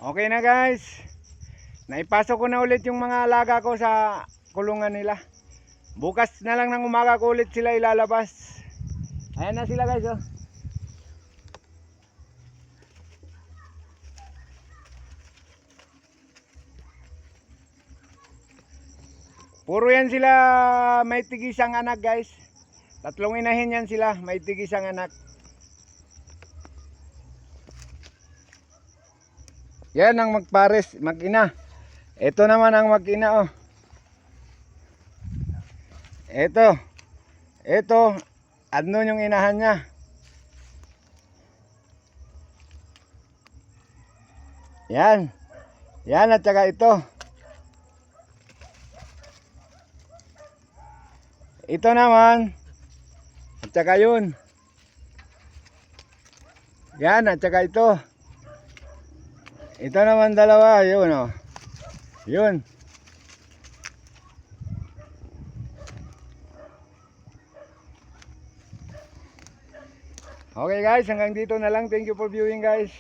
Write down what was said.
Okay na guys. Naipasok ko na ulit yung mga alaga ko sa kulungan nila. Bukas na lang ng umaga ko ulit sila ilalabas. Ayan na sila guys, oh. Puro yan sila may tigisang anak guys. Tatlong inahin yan sila, may tigisang anak. Yan ang magpares, mag-ina. Ito naman ang mag-ina, oh. Ito, ano yung inahan niya. Yan at saka ito. Ito naman, at saka yun. Yan at saka ito. Ito naman dalawa, yun oh. Yun. Okay guys, hanggang dito na lang. Thank you for viewing guys.